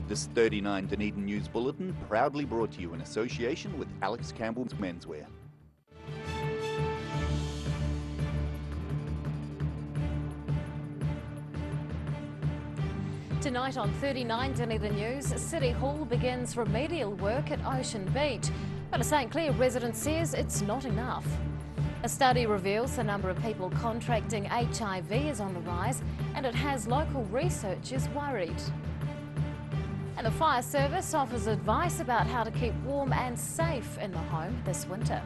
This 39 Dunedin News Bulletin proudly brought to you in association with Alex Campbell's Menswear. Tonight on 39 Dunedin News, City Hall begins remedial work at Ocean Beach, but a St Clair resident says it's not enough. A study reveals the number of people contracting HIV is on the rise, and it has local researchers worried. And the fire service offers advice about how to keep warm and safe in the home this winter.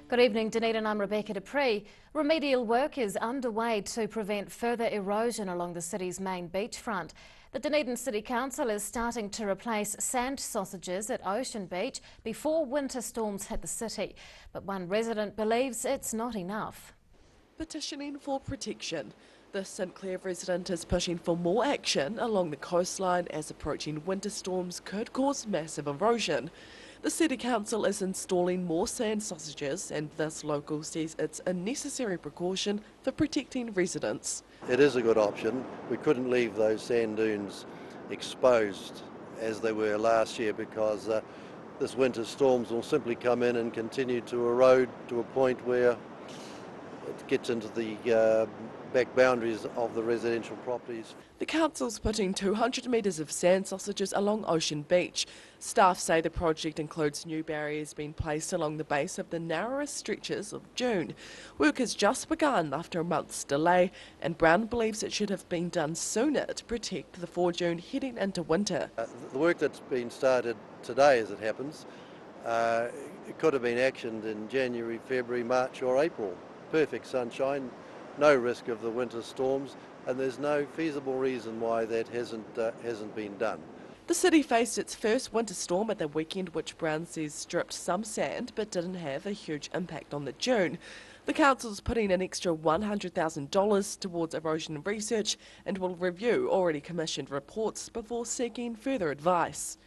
Good evening, Dunedin. I'm Rebecca Dupree. Remedial work is underway to prevent further erosion along the city's main beachfront. The Dunedin City Council is starting to replace sand sausages at Ocean Beach before winter storms hit the city. But one resident believes it's not enough. Petitioning for protection. The St Clair resident is pushing for more action along the coastline as approaching winter storms could cause massive erosion. The City Council is installing more sand sausages, and this local says it's a necessary precaution for protecting residents. It is a good option. We couldn't leave those sand dunes exposed as they were last year because this winter's storms will simply come in and continue to erode to a point where it gets into the back boundaries of the residential properties. The council's putting 200 metres of sand sausages along Ocean Beach. Staff say the project includes new barriers being placed along the base of the narrowest stretches of dune. Work has just begun after a month's delay, and Brown believes it should have been done sooner to protect the fore-dune heading into winter. The work that's been started today, as it happens, it could have been actioned in January, February, March or April. Perfect sunshine, no risk of the winter storms, and there's no feasible reason why that hasn't been done. The city faced its first winter storm at the weekend, which Brown says stripped some sand but didn't have a huge impact on the dune. The council's putting an extra $100,000 towards erosion research and will review already commissioned reports before seeking further advice.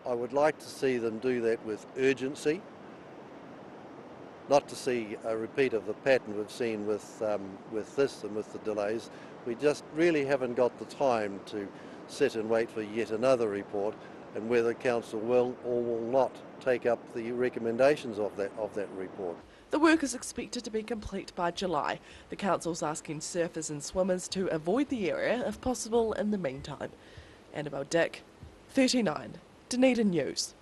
I would like to see them do that with urgency, not to see a repeat of the pattern we've seen with this and with the delays. We just really haven't got the time to sit and wait for yet another report, and whether council will or will not take up the recommendations of that report. The work is expected to be complete by July. The council's asking surfers and swimmers to avoid the area if possible in the meantime. Annabelle Dick, 39 Dunedin News.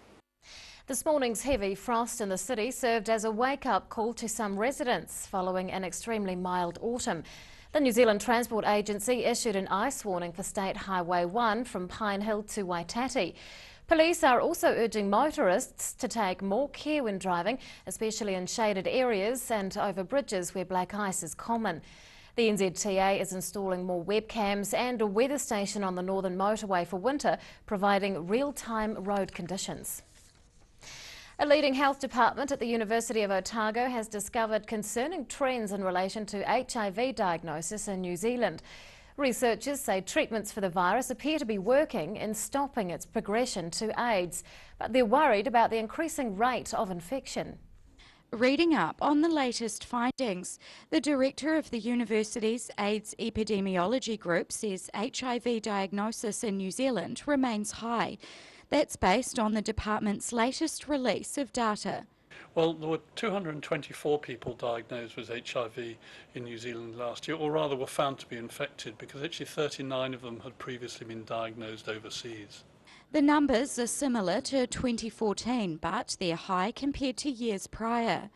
This morning's heavy frost in the city served as a wake-up call to some residents following an extremely mild autumn. The New Zealand Transport Agency issued an ice warning for State Highway 1 from Pine Hill to Waitati. Police are also urging motorists to take more care when driving, especially in shaded areas and over bridges where black ice is common. The NZTA is installing more webcams and a weather station on the Northern Motorway for winter, providing real-time road conditions. A leading health department at the University of Otago has discovered concerning trends in relation to HIV diagnosis in New Zealand. Researchers say treatments for the virus appear to be working in stopping its progression to AIDS, but they're worried about the increasing rate of infection. Reading up on the latest findings, the director of the university's AIDS epidemiology group says HIV diagnosis in New Zealand remains high. That's based on the department's latest release of data. Well, there were 224 people diagnosed with HIV in New Zealand last year, or rather were found to be infected, because actually 39 of them had previously been diagnosed overseas. The numbers are similar to 2014, but they're high compared to years prior.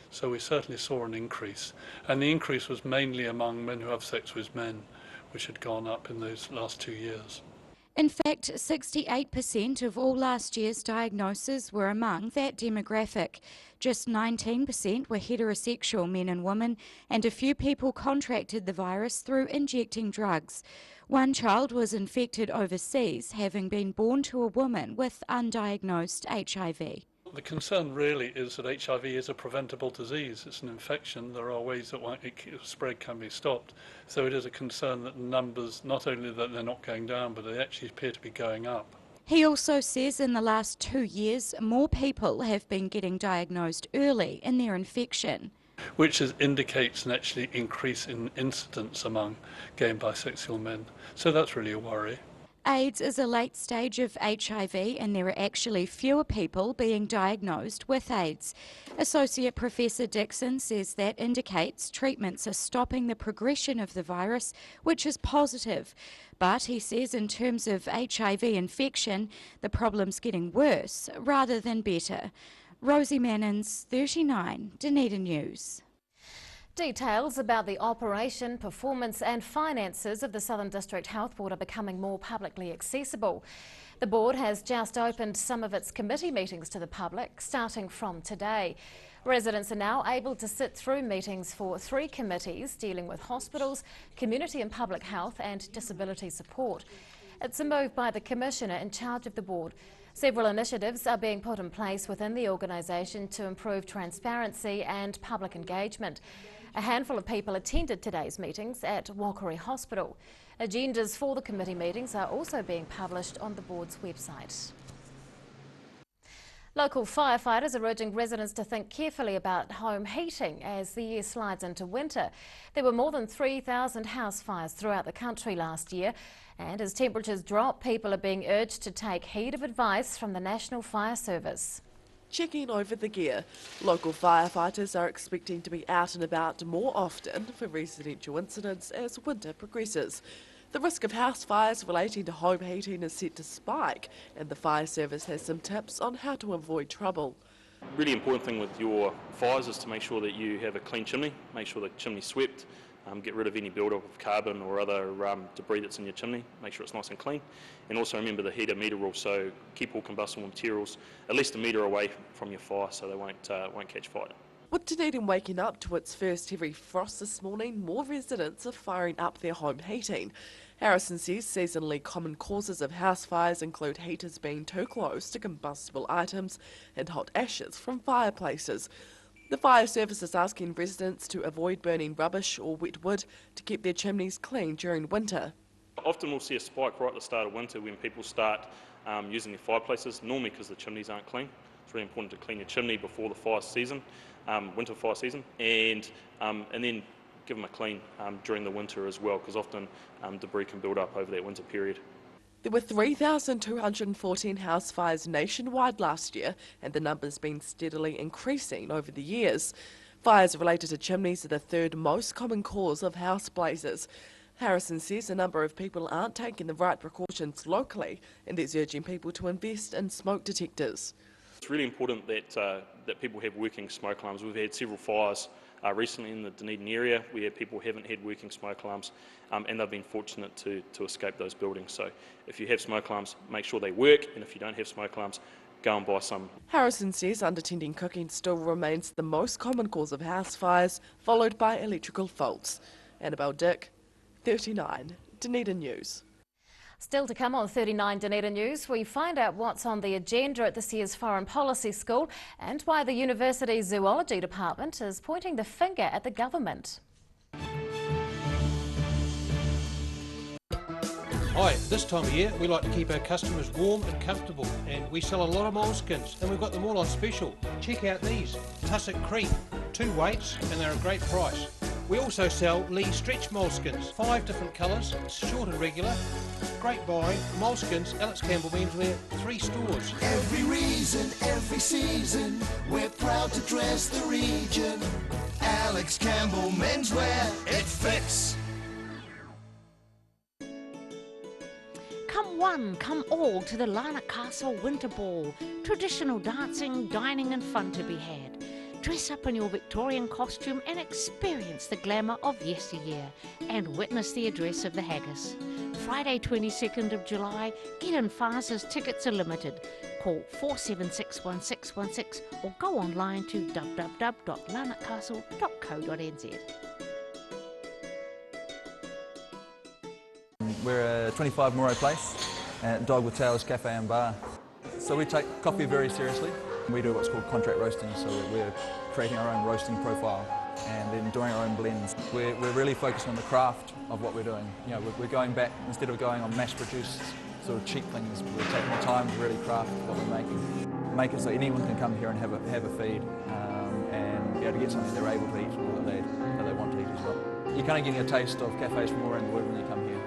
So we certainly saw an increase, and the increase was mainly among men who have sex with men, which had gone up in those last 2 years. In fact, 68% of all last year's diagnoses were among that demographic. Just 19% were heterosexual men and women, and a few people contracted the virus through injecting drugs. One child was infected overseas, having been born to a woman with undiagnosed HIV. The concern really is that HIV is a preventable disease. It's an infection. There are ways that spread can be stopped. So it is a concern that numbers, not only that they're not going down, but they actually appear to be going up. He also says in the last 2 years, more people have been getting diagnosed early in their infection. which indicates an actually increase in incidence among gay and bisexual men. So that's really a worry. AIDS is a late stage of HIV and there are actually fewer people being diagnosed with AIDS. Associate Professor Dixon says that indicates treatments are stopping the progression of the virus, which is positive. But he says in terms of HIV infection, the problem's getting worse rather than better. Rosie Mannins, 39, Dunedin News. Details about the operation, performance and finances of the Southern District Health Board are becoming more publicly accessible. The board has just opened some of its committee meetings to the public, starting from today. Residents are now able to sit through meetings for 3 committees dealing with hospitals, community and public health and disability support. It's a move by the Commissioner in charge of the board. Several initiatives are being put in place within the organisation to improve transparency and public engagement. A handful of people attended today's meetings at Walkery Hospital. Agendas for the committee meetings are also being published on the board's website. Local firefighters are urging residents to think carefully about home heating as the year slides into winter. There were more than 3,000 house fires throughout the country last year, and as temperatures drop, people are being urged to take heed of advice from the National Fire Service. Checking over the gear, local firefighters are expecting to be out and about more often for residential incidents as winter progresses. The risk of house fires relating to home heating is set to spike, and the fire service has some tips on how to avoid trouble. Really important thing with your fires is to make sure that you have a clean chimney, make sure the chimney's swept, get rid of any build-up of carbon or other debris that's in your chimney, make sure it's nice and clean. And also remember the heater meter rule, so keep all combustible materials at least a metre away from your fire so they won't catch fire. With Dunedin waking up to its first heavy frost this morning, more residents are firing up their home heating. Harrison says seasonally common causes of house fires include heaters being too close to combustible items and hot ashes from fireplaces. The fire service is asking residents to avoid burning rubbish or wet wood to keep their chimneys clean during winter. Often we'll see a spike right at the start of winter when people start using their fireplaces, normally because the chimneys aren't clean. It's really important to clean your chimney before the fire season, winter fire season, and then give them a clean during the winter as well, because often debris can build up over that winter period. There were 3,214 house fires nationwide last year, and the number's been steadily increasing over the years. Fires related to chimneys are the third most common cause of house blazes. Harrison says a number of people aren't taking the right precautions locally, and is urging people to invest in smoke detectors. It's really important that people have working smoke alarms. We've had several fires recently in the Dunedin area where people haven't had working smoke alarms, and they've been fortunate to escape those buildings. So if you have smoke alarms, make sure they work, and if you don't have smoke alarms, go and buy some. Harrison says unattended cooking still remains the most common cause of house fires, followed by electrical faults. Annabelle Dick, 39, Dunedin News. Still to come on 39 Dunedin News, we find out what's on the agenda at this year's Foreign Policy School and why the university's zoology department is pointing the finger at the government. Hi, this time of year we like to keep our customers warm and comfortable, and we sell a lot of moleskins, and we've got them all on special. Check out these, Tussock Creep, 2 weights and they're a great price. We also sell Lee stretch moleskins, 5 different colours, short and regular. Great buying, moleskins, Alex Campbell Menswear, 3 stores. Every reason, every season, we're proud to dress the region. Alex Campbell Menswear, it fits. Come one, come all to the Larnac Castle Winter Ball. Traditional dancing, dining and fun to be had. Dress up in your Victorian costume and experience the glamour of yesteryear and witness the address of the haggis. Friday 22nd of July, get in fast as tickets are limited. Call 4761616 or go online to www.larnaccastle.co.nz. We're a 25 Moreau Place at Dog with Tails Cafe and Bar. So we take coffee very seriously. We do what's called contract roasting, so we're creating our own roasting profile and then doing our own blends. We're really focused on the craft of what we're doing. You know, we're going back, instead of going on mass-produced sort of cheap things, we're taking the time to really craft what we're making. Make it so anyone can come here and have a feed and be able to get something they're able to eat or that they want to eat as well. You're kind of getting a taste of cafes from all around the world when you come here.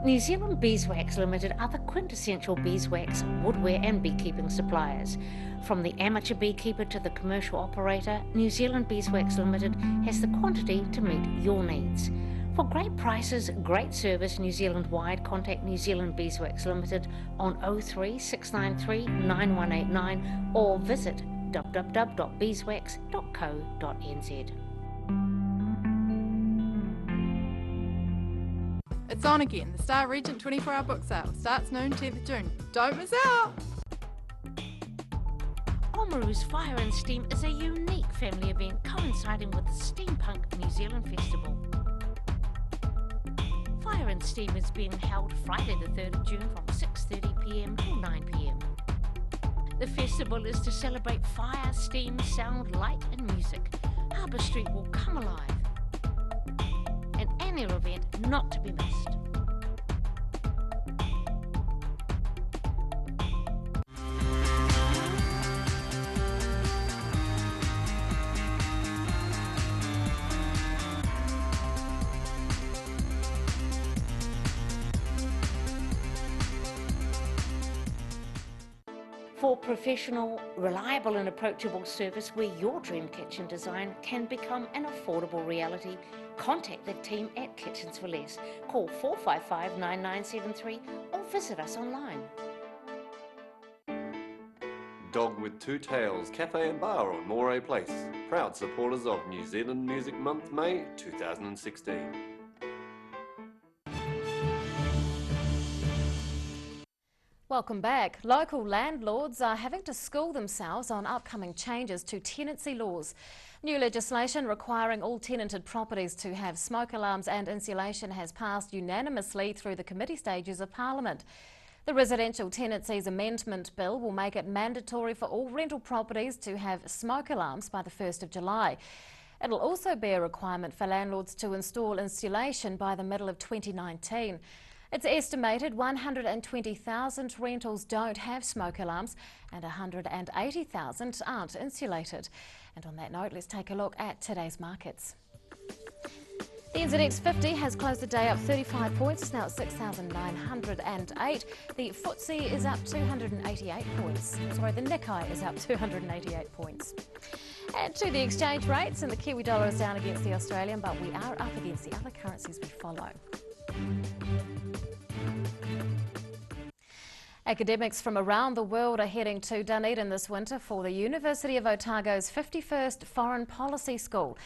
New Zealand Beeswax Limited are the quintessential beeswax, woodware and beekeeping suppliers. From the amateur beekeeper to the commercial operator, New Zealand Beeswax Limited has the quantity to meet your needs. For great prices, great service New Zealand-wide, contact New Zealand Beeswax Limited on 03 693 9189 or visit www.beeswax.co.nz. It's on again. The Star Regent 24-hour book sale starts noon 10th June. Don't miss out! Oamaru's Fire and Steam is a unique family event coinciding with the Steampunk New Zealand Festival. Fire and Steam is being held Friday the 3rd of June from 6:30pm till 9pm. The festival is to celebrate fire, steam, sound, light and music. Harbour Street will come alive. An annual event not to be missed. For professional, reliable and approachable service where your dream kitchen design can become an affordable reality, contact the team at Kitchens for Less. Call 455 9973 or visit us online. Dog with Two Tails Cafe and Bar on Moray Place. Proud supporters of New Zealand Music Month, May 2016. Welcome back. Local landlords are having to school themselves on upcoming changes to tenancy laws. New legislation requiring all tenanted properties to have smoke alarms and insulation has passed unanimously through the committee stages of Parliament. The Residential Tenancies Amendment Bill will make it mandatory for all rental properties to have smoke alarms by the 1st of July. It'll also be a requirement for landlords to install insulation by the middle of 2019. It's estimated 120,000 rentals don't have smoke alarms and 180,000 aren't insulated. And on that note, let's take a look at today's markets. The NZX 50 has closed the day up 35 points, it's now at 6,908. The FTSE is up 288 points. Sorry, the Nikkei is up 288 points. And to the exchange rates, and the Kiwi dollar is down against the Australian, but we are up against the other currencies we follow. Academics from around the world are heading to Dunedin this winter for the University of Otago's 51st Foreign Policy School.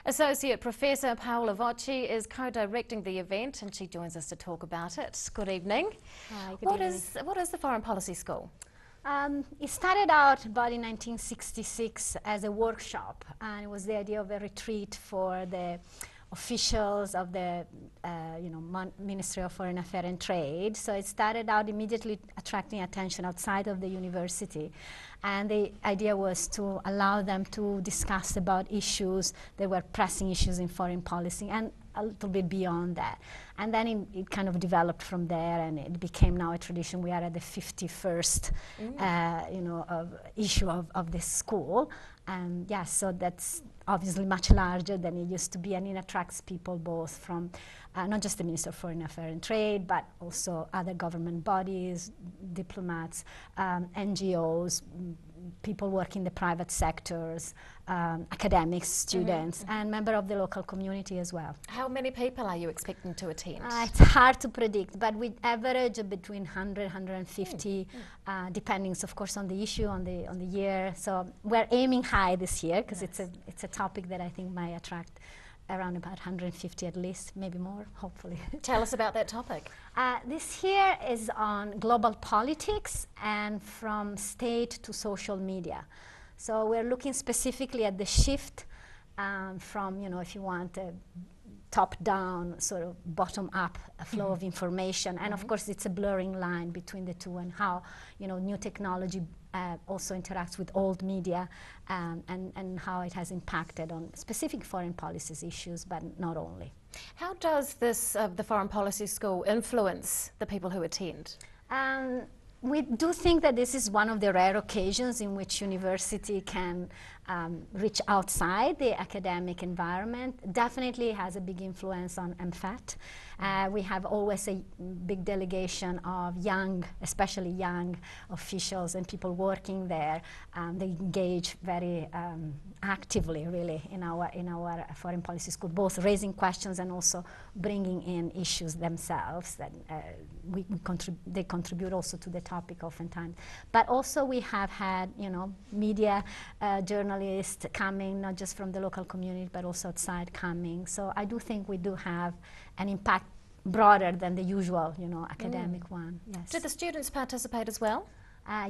Associate Professor Paola Vocci is co-directing the event and she joins us to talk about it. Good evening. Hi, good evening. What is the Foreign Policy School? It started out about in 1966 as a workshop, and it was the idea of a retreat for the officials of the Ministry of Foreign Affairs and Trade. So it started out immediately attracting attention outside of the university, and the idea was to allow them to discuss about issues that were pressing issues in foreign policy and a little bit beyond that. And then it kind of developed from there, and it became now a tradition. We are at the 51st issue of this school. And yes, so that's obviously much larger than it used to be, and it attracts people both from not just the Minister of Foreign Affairs and Trade, but also other government bodies, diplomats, NGOs, people working in the private sectors, academics, students, and members of the local community as well. How many people are you expecting to attend? It's hard to predict, but we average between 100, 150, depending, of course, on the issue, on the year. So we're aiming high this year because it's a topic that I think might attract around about 150 at least, maybe more, hopefully. Tell us about that topic. This here is on global politics and from state to social media. So we're looking specifically at the shift from, if you want, a top-down, sort of bottom-up flow of information. And of course, it's a blurring line between the two, and how, new technology also interacts with old media, and how it has impacted on specific foreign policies issues, but not only. How does this, the Foreign Policy School, influence the people who attend? We do think that this is one of the rare occasions in which university can reach outside the academic environment. Definitely has a big influence on MFAT. We have always a big delegation of young, especially young officials and people working there. They engage very actively, really, in our foreign policy school, both raising questions and also bringing in issues themselves that they contribute also to the topic oftentimes. But also we have had, media journalists coming, not just from the local community, but also outside coming. So I do think we do have an impact broader than the usual, academic one. Yes. Do the students participate as well?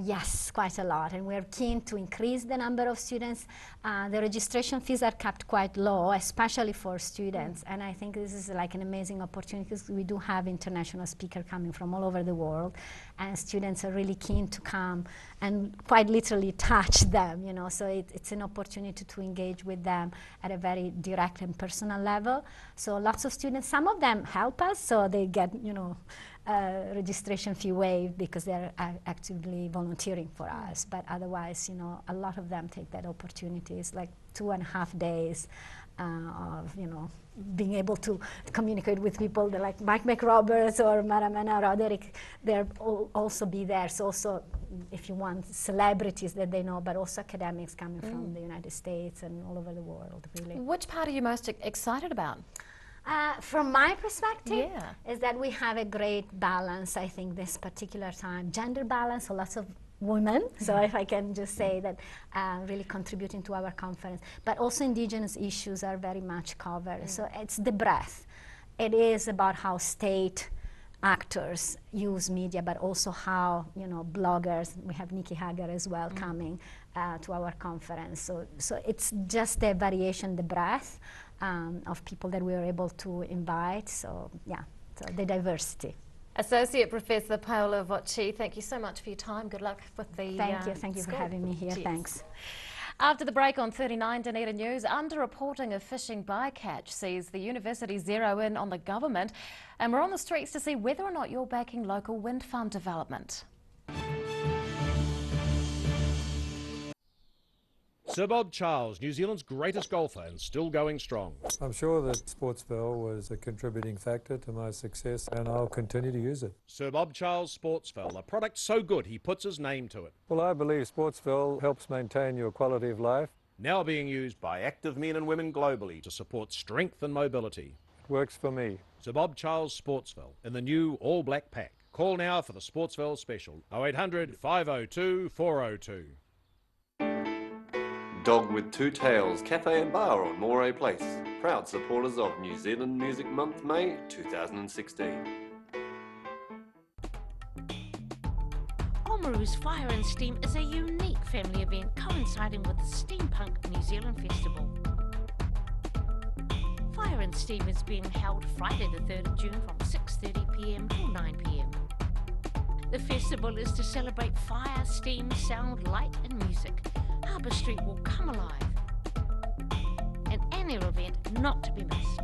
Yes, quite a lot, and we're keen to increase the number of students. The registration fees are kept quite low, especially for students, and I think this is like an amazing opportunity because we do have international speakers coming from all over the world, and students are really keen to come and quite literally touch them, so it's an opportunity to engage with them at a very direct and personal level. So lots of students, some of them help us, so they get, registration fee waived because they're actively volunteering for us. But otherwise, a lot of them take that opportunity. It's like 2.5 days of, being able to communicate with people like Mike McRoberts or Maramana Roderick. They'll also be there. So also, if you want, celebrities that they know, but also academics coming from the United States and all over the world, really. Which part are you most excited about? From my perspective, is that we have a great balance, I think, this particular time. Gender balance, so lots of women, so if I can just say that, really contributing to our conference. But also indigenous issues are very much covered. So it's the breadth. It is about how state actors use media, but also how, bloggers, we have Nikki Hager as well coming to our conference. So it's just a variation, the breadth of people that we are able to invite. So so the diversity. Associate Professor Paola Vocci, thank you so much for your time. Good luck with the Thank you for having me here. Cheers. Thanks. After the break on 39 Dunedin News, underreporting of fishing bycatch sees the university zero in on the government, and we're on the streets to see whether or not you're backing local wind farm development. Sir Bob Charles, New Zealand's greatest golfer and still going strong. I'm sure that Sportsville was a contributing factor to my success, and I'll continue to use it. Sir Bob Charles Sportsville, a product so good he puts his name to it. Well, I believe Sportsville helps maintain your quality of life. Now being used by active men and women globally to support strength and mobility. It works for me. Sir Bob Charles Sportsville in the new all-black pack. Call now for the Sportsville special, 0800 502 402. Dog with Two Tails Cafe and Bar on Moray Place. Proud supporters of New Zealand Music Month, May 2016. Oamaru's Fire and Steam is a unique family event coinciding with the Steampunk New Zealand Festival. Fire and Steam is being held Friday the 3rd of June from 6:30 p.m. till 9 p.m. The festival is to celebrate fire, steam, sound, light and music. Harbour Street will come alive. An annual event not to be missed.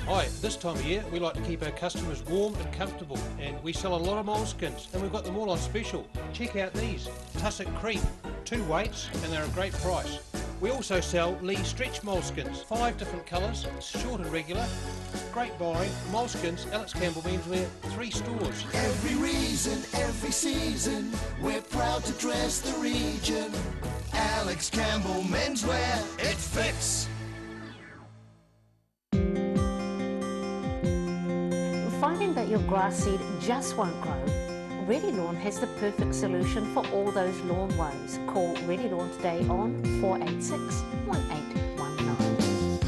Hi, this time of year we like to keep our customers warm and comfortable, and we sell a lot of moleskins, and we've got them all on special. Check out these, Tussock Creep, 2 weights, and they're a great price. We also sell Lee stretch moleskins, 5 different colours, short and regular. Great buying, moleskins, Alex Campbell Menswear, 3 stores. Every reason, every season, we're proud to dress the region. Alex Campbell Menswear, it fits. Finding that your grass seed just won't grow? Ready Lawn has the perfect solution for all those lawn woes. Call Ready Lawn today on 486 1819.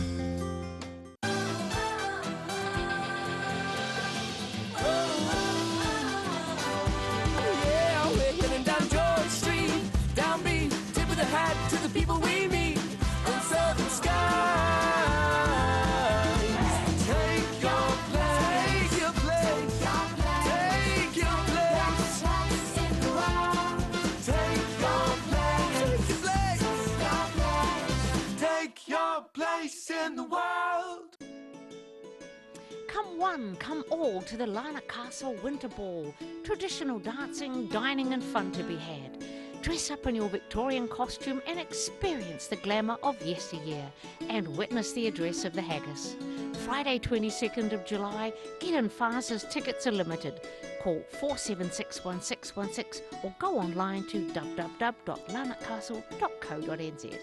in the world. Come one, come all to the Lana Castle Winter Ball. Traditional dancing, dining and fun to be had. Dress up in your Victorian costume and experience the glamour of yesteryear and witness the address of the haggis. Friday 22nd of July, get in fast as tickets are limited. Call 4761616 or go online to www.lanacastle.co.nz.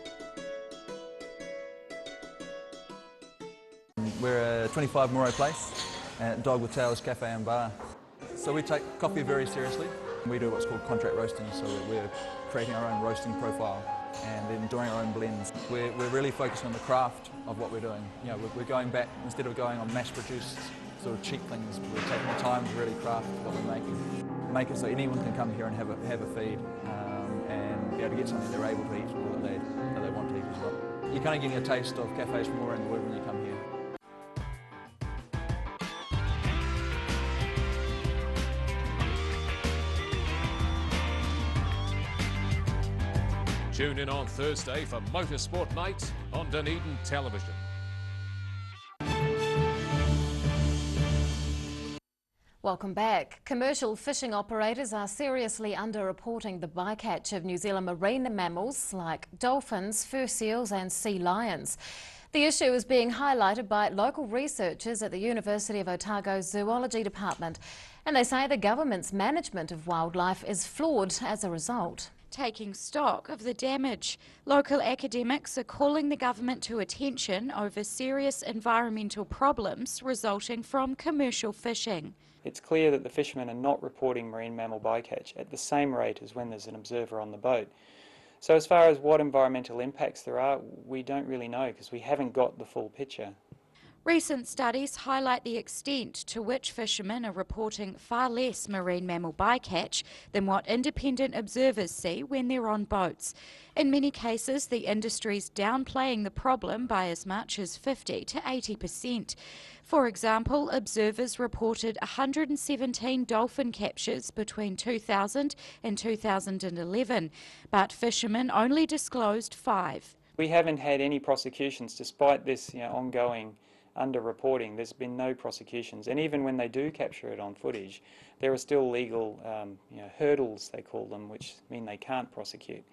We're a 25 Moray Place at Dog with Tails Cafe and Bar. So we take coffee very seriously. We do what's called contract roasting, so we're creating our own roasting profile and then doing our own blends. We're really focused on the craft of what we're doing. You know, we're going back, instead of going on mass-produced sort of cheap things, we're taking the time to really craft what we're making. Make it so anyone can come here and have a feed and be able to get something they're able to eat or that they want to eat as well. You're kind of getting a taste of cafes from all around the world when you come here. Tune in on Thursday for Motorsport Night on Dunedin Television. Welcome back. Commercial fishing operators are seriously under-reporting the bycatch of New Zealand marine mammals like dolphins, fur seals and sea lions. The issue is being highlighted by local researchers at the University of Otago's Zoology Department, and they say the government's management of wildlife is flawed as a result. Taking stock of the damage, local academics are calling the government to attention over serious environmental problems resulting from commercial fishing. It's clear that the fishermen are not reporting marine mammal bycatch at the same rate as when there's an observer on the boat. So as far as what environmental impacts there are, we don't really know because we haven't got the full picture. Recent studies highlight the extent to which fishermen are reporting far less marine mammal bycatch than what independent observers see when they're on boats. In many cases, the industry's downplaying the problem by as much as 50 to 80%. For example, observers reported 117 dolphin captures between 2000 and 2011, but fishermen only disclosed 5. We haven't had any prosecutions despite this ongoing under-reporting. There's been no prosecutions, and even when they do capture it on footage, there are still legal hurdles, they call them, which mean they can't prosecute.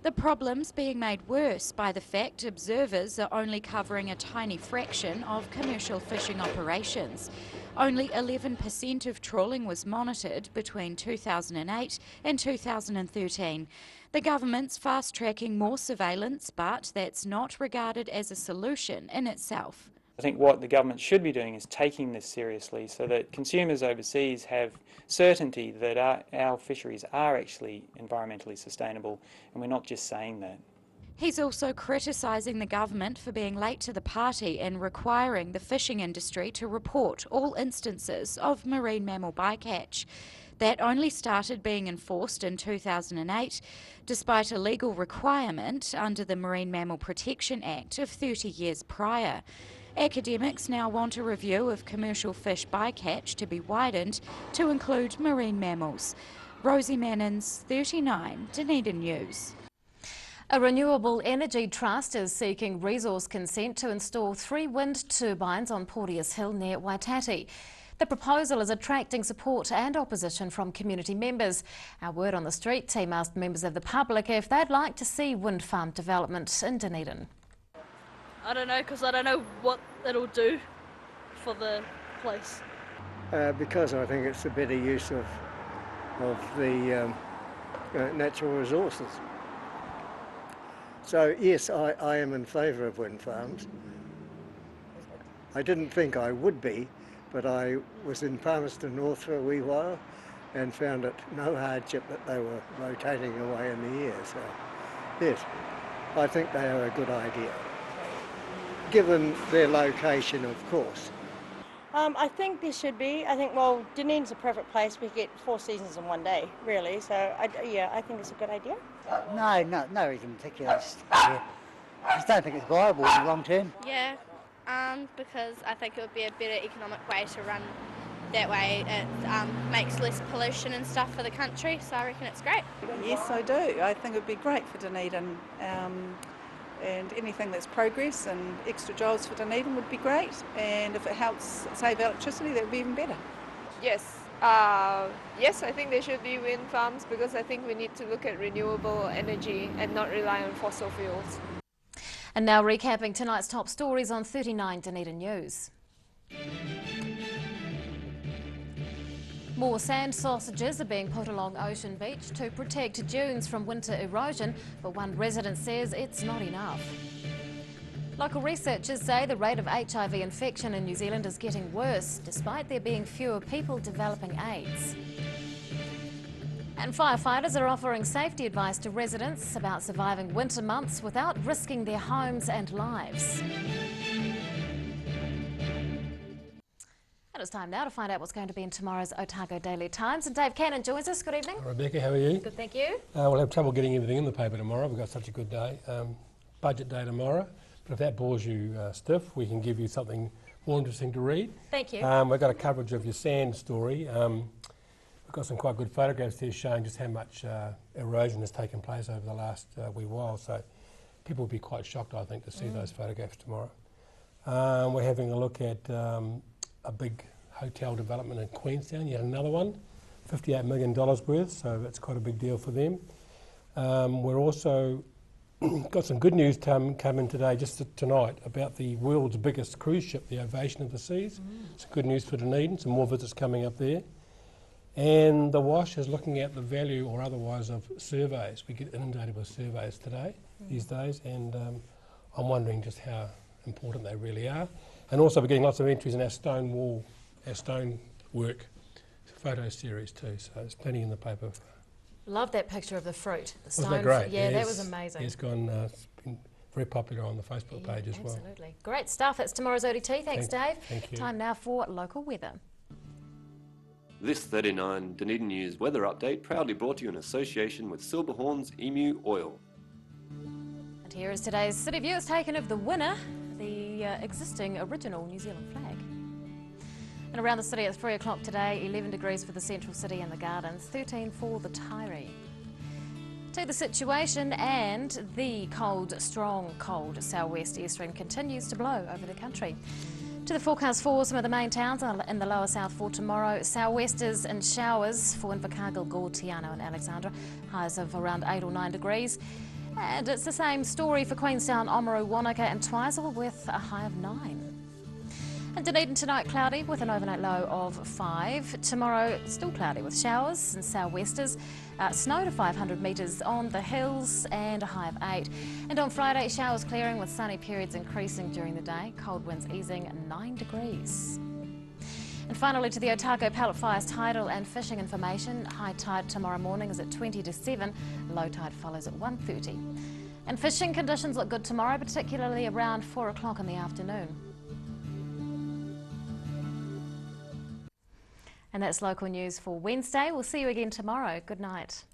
The problem's being made worse by the fact observers are only covering a tiny fraction of commercial fishing operations. Only 11% of trawling was monitored between 2008 and 2013. The government's fast-tracking more surveillance, but that's not regarded as a solution in itself. I think what the government should be doing is taking this seriously so that consumers overseas have certainty that our fisheries are actually environmentally sustainable, and we're not just saying that. He's also criticising the government for being late to the party and requiring the fishing industry to report all instances of marine mammal bycatch. That only started being enforced in 2008, despite a legal requirement under the Marine Mammal Protection Act of 30 years prior. Academics now want a review of commercial fish bycatch to be widened to include marine mammals. Rosie Mannins, 39, Dunedin News. A renewable energy trust is seeking resource consent to install 3 wind turbines on Porteous Hill near Waitati. The proposal is attracting support and opposition from community members. Our Word on the Street team asked members of the public if they'd like to see wind farm development in Dunedin. I don't know, because I don't know what it'll do for the place. Because I think it's a better use of the natural resources. So yes, I am in favour of wind farms. I didn't think I would be, but I was in Palmerston North for a wee while and found it no hardship that they were rotating away in the air. So yes, I think they are a good idea, given their location, of course. I think there should be. I think, well, Dunedin's a perfect place. We get 4 seasons in one day, really. So, I think it's a good idea. No reason particular. I just don't think it's viable in the long term. Yeah, because I think it would be a better economic way to run that way. It makes less pollution and stuff for the country, so I reckon it's great. Yes, I do. I think it would be great for Dunedin. and anything that's progress and extra jobs for Dunedin would be great, and if it helps save electricity, that would be even better. Yes. Yes, I think there should be wind farms because I think we need to look at renewable energy and not rely on fossil fuels. And now recapping tonight's top stories on 39 Dunedin News. More sand sausages are being put along Ocean Beach to protect dunes from winter erosion, but one resident says it's not enough. Local researchers say the rate of HIV infection in New Zealand is getting worse, despite there being fewer people developing AIDS. And firefighters are offering safety advice to residents about surviving winter months without risking their homes and lives. And it's time now to find out what's going to be in tomorrow's Otago Daily Times. And Dave Cannon joins us. Good evening. Rebecca, how are you? Good, thank you. We'll have trouble getting everything in the paper tomorrow. We've got such a good day. Budget day tomorrow. But if that bores you stiff, we can give you something more interesting to read. Thank you. We've got a coverage of your sand story. We've got some quite good photographs here showing just how much erosion has taken place over the last wee while. So people will be quite shocked, I think, to see those photographs tomorrow. We're having a look at a big hotel development in Queenstown, yet another one, $58 million worth, so that's quite a big deal for them. We're also got some good news coming today, just tonight, about the world's biggest cruise ship, the Ovation of the Seas. Some good news for Dunedin, some more visits coming up there. And the WASH is looking at the value or otherwise of surveys. We get inundated with surveys today, these days, and I'm wondering just how important they really are. And also we're getting lots of entries in our stone wall, our stone work photo series too, so there's plenty in the paper. Love that picture of the fruit. The Wasn't that great? Yeah, that was amazing. It's been very popular on the Facebook page as well. Absolutely. Great stuff. That's tomorrow's ODT. Thanks, Dave. Thank you. Time now for local weather. This 39 Dunedin News weather update proudly brought to you in association with Silverhorn's Emu Oil. And here is today's City View. It's taken of the winner, the existing original New Zealand flag. And around the city at 3 o'clock today, 11 degrees for the central city and the gardens, 13 for the Tyree. To the situation, and the strong cold southwest east stream continues to blow over the country. To the forecast for some of the main towns in the lower south for tomorrow, sou'westers and showers for Invercargill, Gore, Tiano and Alexandra, highs of around 8 or 9 degrees. And it's the same story for Queenstown, Oamaru, Wanaka and Twizel with a high of 9. And Dunedin tonight cloudy with an overnight low of 5. Tomorrow still cloudy with showers and sou'westers. Snow to 500 metres on the hills and a high of 8. And on Friday, showers clearing with sunny periods increasing during the day. Cold winds easing 9 degrees. And finally to the Otago Pallet Fires tidal and fishing information. High tide tomorrow morning is at 20 to 7. Low tide follows at 1:30. And fishing conditions look good tomorrow, particularly around 4 o'clock in the afternoon. And that's local news for Wednesday. We'll see you again tomorrow. Good night.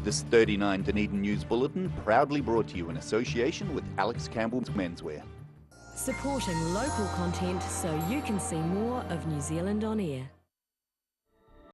This 39 Dunedin News Bulletin proudly brought to you in association with Alex Campbell's Menswear. Supporting local content so you can see more of New Zealand on air.